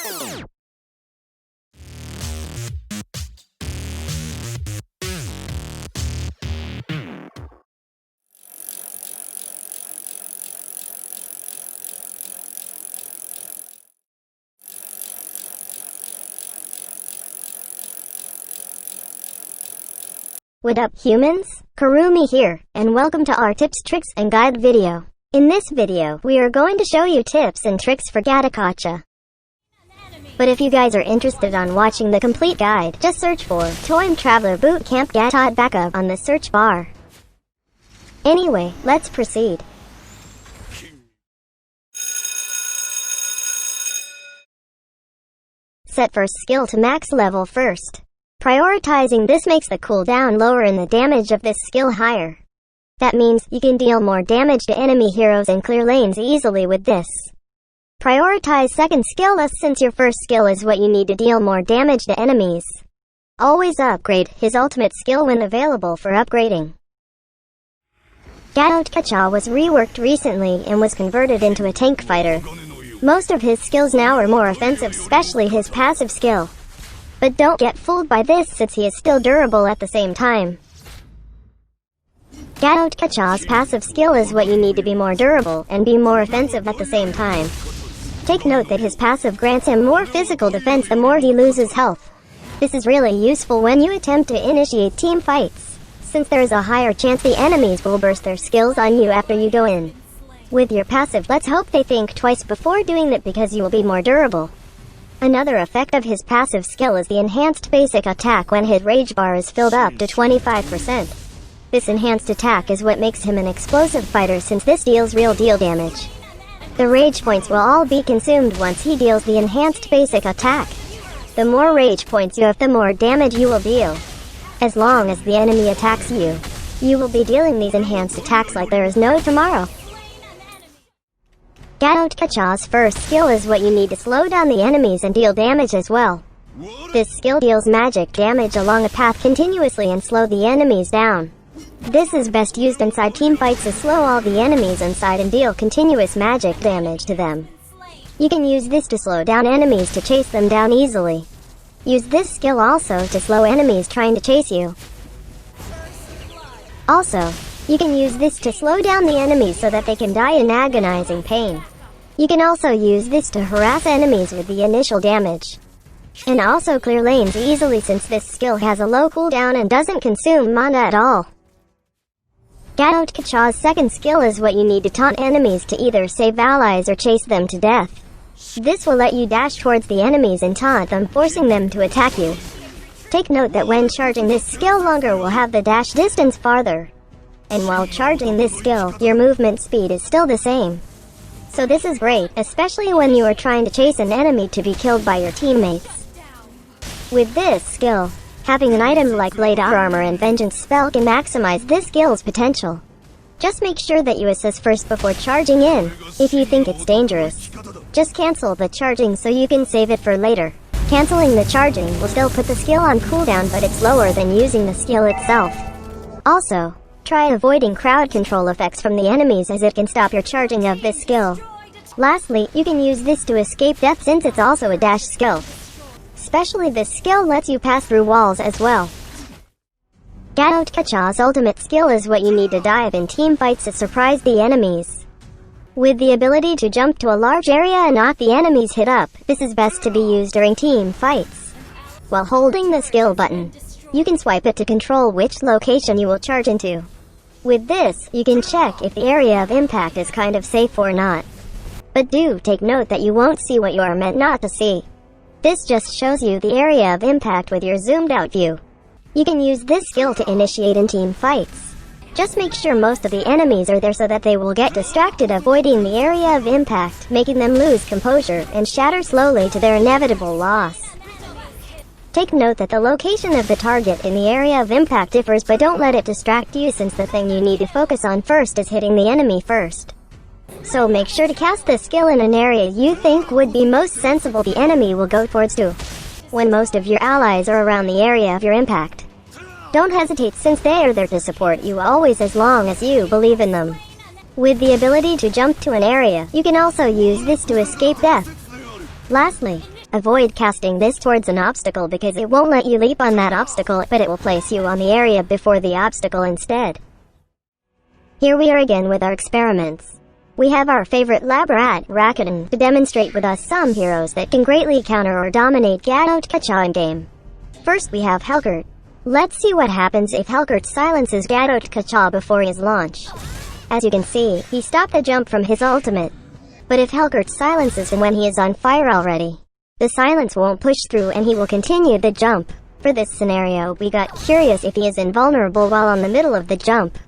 What up, humans? Kurumi here, and welcome to our tips, tricks, and guide video. In this video, we are going to show you tips and tricks for Gatotkaca. But if you guys are interested on watching the complete guide, just search for Toym Traveller Boot Camp Gatotkaca on the search bar. Anyway, let's proceed. Set first skill to max level first. Prioritizing this makes the cooldown lower and the damage of this skill higher. That means you can deal more damage to enemy heroes and clear lanes easily with this. Prioritize second skill less since your first skill is what you need to deal more damage to enemies. Always upgrade his ultimate skill when available for upgrading. Gatotkaca was reworked recently and was converted into a tank fighter. Most of his skills now are more offensive, especially his passive skill. But don't get fooled by this since he is still durable at the same time. Gatotkaca's passive skill is what you need to be more durable and be more offensive at the same time. Take note that his passive grants him more physical defense the more he loses health. This is really useful when you attempt to initiate team fights, since there is a higher chance the enemies will burst their skills on you after you go in. With your passive, let's hope they think twice before doing that because you will be more durable. Another effect of his passive skill is the enhanced basic attack when his rage bar is filled up to 25%. This enhanced attack is what makes him an explosive fighter since this deals real deal damage. The rage points will all be consumed once he deals the enhanced basic attack. The more rage points you have, the more damage you will deal. As long as the enemy attacks you, you will be dealing these enhanced attacks like there is no tomorrow. Gatotkaca's first skill is what you need to slow down the enemies and deal damage as well. This skill deals magic damage along a path continuously and slow the enemies down. This is best used inside team fights to slow all the enemies inside and deal continuous magic damage to them. You can use this to slow down enemies to chase them down easily. Use this skill also to slow enemies trying to chase you. Also, you can use this to slow down the enemies so that they can die in agonizing pain. You can also use this to harass enemies with the initial damage. And also clear lanes easily since this skill has a low cooldown and doesn't consume mana at all. Gatotkaca's second skill is what you need to taunt enemies to either save allies or chase them to death. This will let you dash towards the enemies and taunt them, forcing them to attack you. Take note that when charging this skill, longer will have the dash distance farther. And while charging this skill, your movement speed is still the same. So this is great, especially when you are trying to chase an enemy to be killed by your teammates. With this skill, having an item like Blade Armor and Vengeance spell can maximize this skill's potential. Just make sure that you assess first before charging in. If you think it's dangerous, just cancel the charging so you can save it for later. Canceling the charging will still put the skill on cooldown, but it's lower than using the skill itself. Also, try avoiding crowd control effects from the enemies as it can stop your charging of this skill. Lastly, you can use this to escape death since it's also a dash skill. Especially this skill lets you pass through walls as well. Gatotkaca's ultimate skill is what you need to dive in team fights to surprise the enemies. With the ability to jump to a large area and knock the enemies hit up, this is best to be used during team fights. While holding the skill button, you can swipe it to control which location you will charge into. With this, you can check if the area of impact is kind of safe or not. But do take note that you won't see what you are meant not to see. This just shows you the area of impact with your zoomed out view. You can use this skill to initiate in team fights. Just make sure most of the enemies are there so that they will get distracted, avoiding the area of impact, making them lose composure and shatter slowly to their inevitable loss. Take note that the location of the target in the area of impact differs, but don't let it distract you since the thing you need to focus on first is hitting the enemy first. So make sure to cast the skill in an area you think would be most sensible the enemy will go towards too, when most of your allies are around the area of your impact. Don't hesitate since they are there to support you always as long as you believe in them. With the ability to jump to an area, you can also use this to escape death. Lastly, avoid casting this towards an obstacle because it won't let you leap on that obstacle, but it will place you on the area before the obstacle instead. Here we are again with our experiments. We have our favorite lab rat, Rakuten, to demonstrate with us some heroes that can greatly counter or dominate Gatotkaca in game. First we have Helgert. Let's see what happens if Helgert silences Gatotkaca before his launch. As you can see, he stopped the jump from his ultimate. But if Helgert silences him when he is on fire already, the silence won't push through and he will continue the jump. For this scenario, we got curious if he is invulnerable while on the middle of the jump.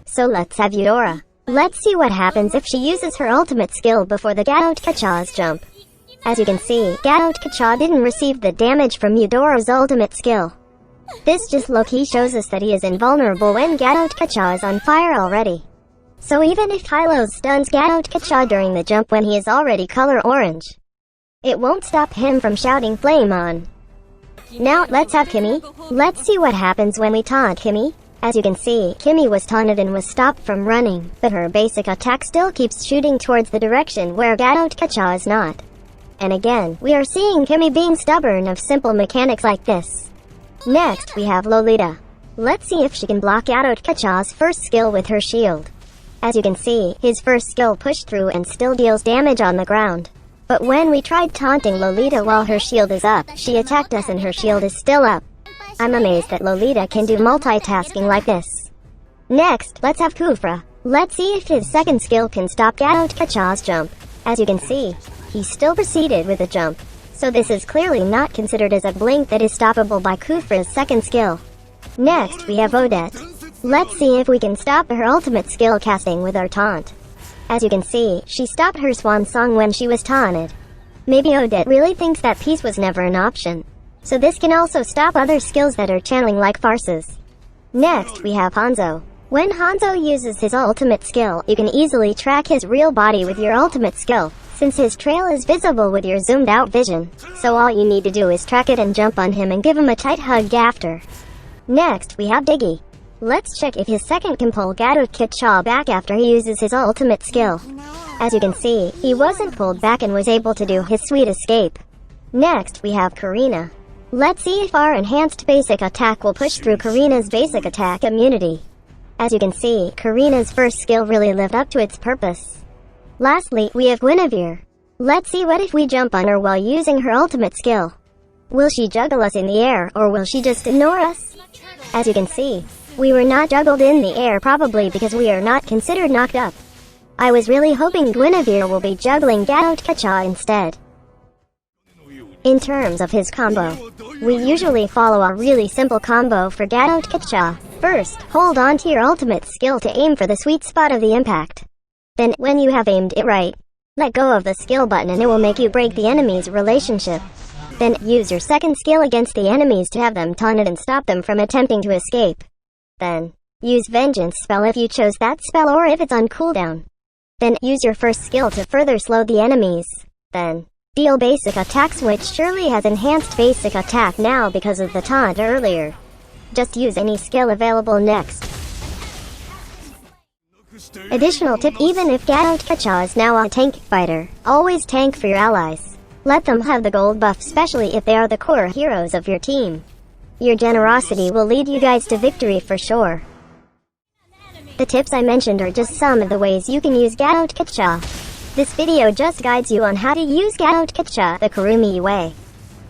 So let's have Eudora. Let's see what happens if she uses her ultimate skill before the Gatotkaca's jump. As you can see, Gatotkaca didn't receive the damage from Eudora's ultimate skill. This just low-key shows us that he is invulnerable when Gatotkaca is on fire already. So even if Hylos stuns Gatotkaca during the jump when he is already color orange, it won't stop him from shouting flame on. Now let's have Kimi. Let's see what happens when we taunt Kimi. As you can see, Kimi was taunted and was stopped from running, but her basic attack still keeps shooting towards the direction where Gatotkaca is not. And again, we are seeing Kimi being stubborn of simple mechanics like this. Next, we have Lolita. Let's see if she can block Gatotkaca's first skill with her shield. As you can see, his first skill pushed through and still deals damage on the ground. But when we tried taunting Lolita while her shield is up, she attacked us and her shield is still up. I'm amazed that Lolita can do multitasking like this. Next, let's have Kufra. Let's see if his second skill can stop Gatotkaca's jump. As you can see, he still proceeded with the jump. So this is clearly not considered as a blink that is stoppable by Kufra's second skill. Next, we have Odette. Let's see if we can stop her ultimate skill casting with our taunt. As you can see, she stopped her swan song when she was taunted. Maybe Odette really thinks that peace was never an option. So this can also stop other skills that are channeling like farces. Next, we have Hanzo. When Hanzo uses his ultimate skill, you can easily track his real body with your ultimate skill, since his trail is visible with your zoomed out vision. So all you need to do is track it and jump on him and give him a tight hug after. Next, we have Diggy. Let's check if his second can pull Gatotkaca back after he uses his ultimate skill. As you can see, he wasn't pulled back and was able to do his sweet escape. Next, we have Karina. Let's see if our enhanced basic attack will push through Karina's basic attack immunity. As you can see, Karina's first skill really lived up to its purpose. Lastly, we have Guinevere. Let's see what if we jump on her while using her ultimate skill. Will she juggle us in the air, or will she just ignore us? As you can see, we were not juggled in the air probably because we are not considered knocked up. I was really hoping Guinevere will be juggling Gatotkaca instead. In terms of his combo, we usually follow a really simple combo for Gatotkaca. First, hold on to your ultimate skill to aim for the sweet spot of the impact. Then, when you have aimed it right, let go of the skill button and it will make you break the enemy's relationship. Then, use your second skill against the enemies to have them taunted and stop them from attempting to escape. Then, use Vengeance spell if you chose that spell or if it's on cooldown. Then, use your first skill to further slow the enemies. Then, deal basic attacks, which surely has enhanced basic attack now because of the taunt earlier. Just use any skill available next. Additional tip: even if Gatotkaca is now a tank fighter, always tank for your allies. Let them have the gold buff, especially if they are the core heroes of your team. Your generosity will lead you guys to victory for sure. The tips I mentioned are just some of the ways you can use Gatotkaca. This video just guides you on how to use Gatotkaca the Kurumi way.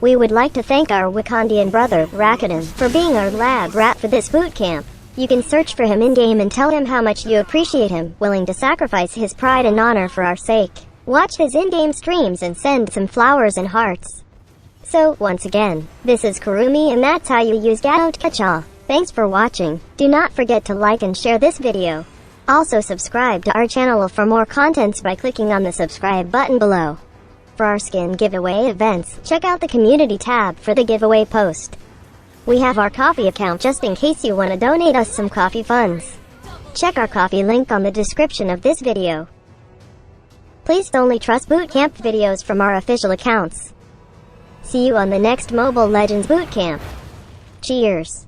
We would like to thank our Wakandian brother, Rakuten, for being our lab rat for this boot camp. You can search for him in-game and tell him how much you appreciate him, willing to sacrifice his pride and honor for our sake. Watch his in-game streams and send some flowers and hearts. So, once again, this is Kurumi and that's how you use Gatotkaca. Thanks for watching. Do not forget to like and share this video. Also subscribe to our channel for more contents by clicking on the subscribe button below. For our skin giveaway events, check out the community tab for the giveaway post. We have our coffee account just in case you want to donate us some coffee funds. Check our coffee link on the description of this video. Please only trust bootcamp videos from our official accounts. See you on the next Mobile Legends Bootcamp. Cheers.